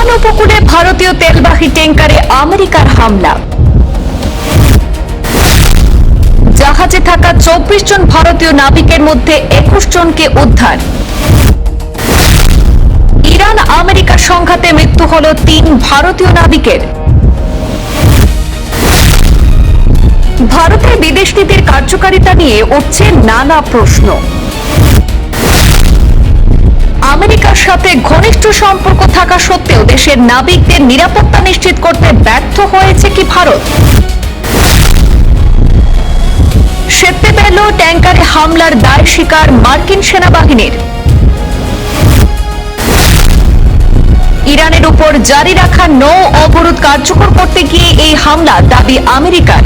Oman উপকূলে ভারতীয় তেলবাহী ট্যাঙ্কারে আমেরিকার হামলা। জাহাজে থাকা 24 জন ভারতীয় নাবিকের মধ্যে 21 জনকে উদ্ধার। ইরান আমেরিকার সংঘাতে মৃত্যু হল 3 ভারতীয় নাবিকের। ভারতের বিদেশ নীতির কার্যকারিতা নিয়ে উঠছে নানা প্রশ্ন। আমেরিকার সাথে ঘনিষ্ঠ সম্পর্ক থাকা সত্ত্বেও দেশের নাবিকদের নিরাপত্তা নিশ্চিত করতে ব্যর্থ হয়েছে কি ভারত? সেপ্টেম্বরে ট্যাঙ্কারে হামলার দায় স্বীকার মার্কিন সেনাবাহিনীর। ইরানের উপর জারি রাখা নৌ অবরোধ কার্যকর করতে গিয়ে এই হামলা দাবি আমেরিকার।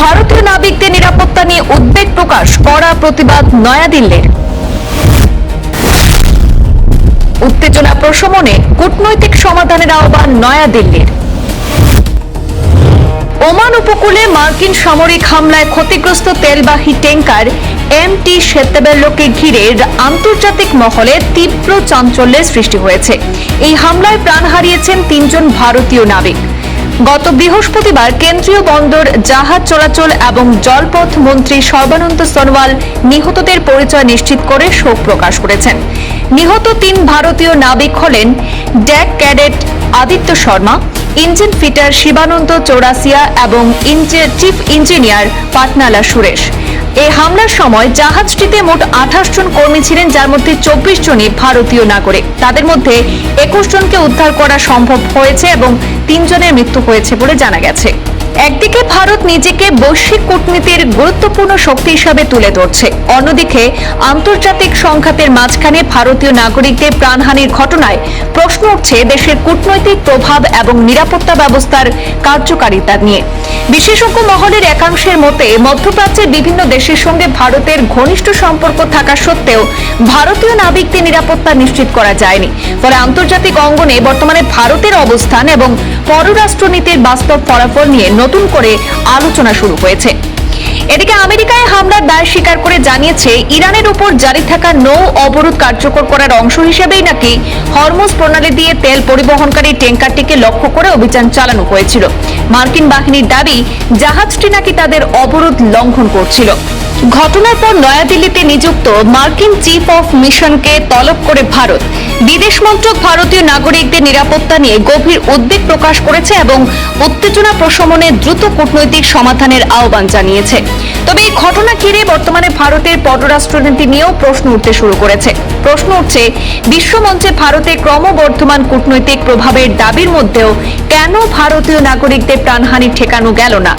ভারতীয় নাবিকদের নিরাপত্তা নিয়ে উদ্বেগ প্রকাশ, কড়া প্রতিবাদ নয়াদিল্লির। উত্তেজনা প্রশমনে কূটনৈতিক সমাধানের আহ্বান নয়াদিল্লির। ওমান উপকূলে মার্কিন সামরিক হামলায় ক্ষতিগ্রস্ত তেলবাহী ট্যাঙ্কার এমটি সেত্তেবেল্লোকে ঘিরে আন্তর্জাতিক মহলে তীব্র চাঞ্চল্যের সৃষ্টি হয়েছে। এই হামলায় প্রাণ হারিয়েছেন 3 জন ভারতীয় নাবিক। গত বৃহস্পতিবার কেন্দ্রীয় বন্দর, জাহাজ চলাচল এবং জলপথ মন্ত্রী সর্বানন্দ সোনোয়াল নিহতদের পরিচয় নিশ্চিত করে শোক প্রকাশ করেছেন। নিহত 3 ভারতীয় নাবিক হলেন deck cadet Aditya Sharma, engine fitter Shivananda Chaurasia এবং চিফ ইঞ্জিনিয়ার পাটনালা সুরেশ। এই হামলার সময় জাহাজটিতে মোট 28 জন কর্মী ছিলেন, যার মধ্যে 24 জনই ভারতীয় নাগরিক। তাদের মধ্যে 21 জনকে উদ্ধার করা সম্ভব হয়েছে এবং 3 জনের মৃত্যু হয়েছে বলে জানা গেছে। একদিকে ভারত নিজেকে বৈশ্বিক কূটনীতির গুরুত্বপূর্ণ শক্তি হিসাবে তুলে ধরছে, অন্যদিকে আন্তর্জাতিক সংঘাতের মাঝখানে ভারতীয় নাগরিকদের প্রাণহানির ঘটনায় প্রশ্ন উঠছে দেশের কূটনৈতিক প্রভাব এবং নিরাপত্তা ব্যবস্থার কার্যকারিতা নিয়ে। বিশেষজ্ঞ মহলের একাংশের মতে মধ্যপ্রাচ্যের বিভিন্ন দেশের সঙ্গে ভারতের ঘনিষ্ঠ সম্পর্ক থাকা সত্ত্বেও ভারতীয় নাবিকদের নিরাপত্তা নিশ্চিত করা যায়নি। ফলে আন্তর্জাতিক অঙ্গনে বর্তমানে ভারতের অবস্থান এবং পররাষ্ট্রনীতির বাস্তব ফলাফল নিয়ে নতুন করে আলোচনা শুরু হয়েছে। এদিকে আমেরিকায় হামলার দায় স্বীকার করে জানিয়েছে, ইরানের উপর জারি থাকা নৌ অবরোধ কার্যকর করার অংশ হিসেবেই নাকি হরমুজ প্রণালী দিয়ে তেল পরিবহনকারী ট্যাঙ্কারটিকে লক্ষ্য করে অভিযান চালানো হয়েছিল। মার্কিন বাহিনীর দাবি, জাহাজটি নাকি তাদের অবরোধ লঙ্ঘন করছিল। ঘটনার পর নয়াদিল্লিতে নিযুক্ত মার্কিন চিফ অফ মিশনকে তলব করে ভারত। বিদেশ মন্ত্রক ভারতীয় নাগরিকদের নিরাপত্তা নিয়ে গভীর উদ্বেগ প্রকাশ করেছে এবং উত্তেজনা প্রশমনে দ্রুত কূটনৈতিক সমাধানের আহ্বান জানিয়েছে। তবে এই ঘটনা ঘিরে বর্তমানে ভারতের পররাষ্ট্রনীতি নিয়েও প্রশ্ন উঠতে শুরু করেছে। প্রশ্ন উঠছে, বিশ্বমঞ্চে ভারতের ক্রমবর্ধমান কূটনৈতিক প্রভাবের দাবির মধ্যেও কেন ভারতীয় নাগরিকদের প্রাণহানি ঠেকানো গেল না?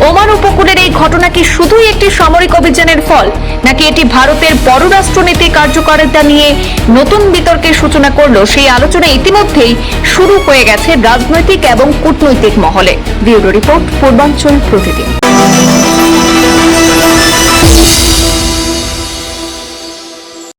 ওমান উপকূলের এই ঘটনা কি শুধুই একটি সামরিক অভিযানের ফল, নাকি এটি ভারতের পররাষ্ট্রনীতি কার্যকারিতা নিয়ে নতুন বিতর্কের সূচনা করলো? সেই আলোচনা ইতিমধ্যেই শুরু হয়ে গেছে রাজনৈতিক এবং কূটনৈতিক মহলে। ব্যুরো রিপোর্ট, পূর্বাঞ্চল প্রতিদিন।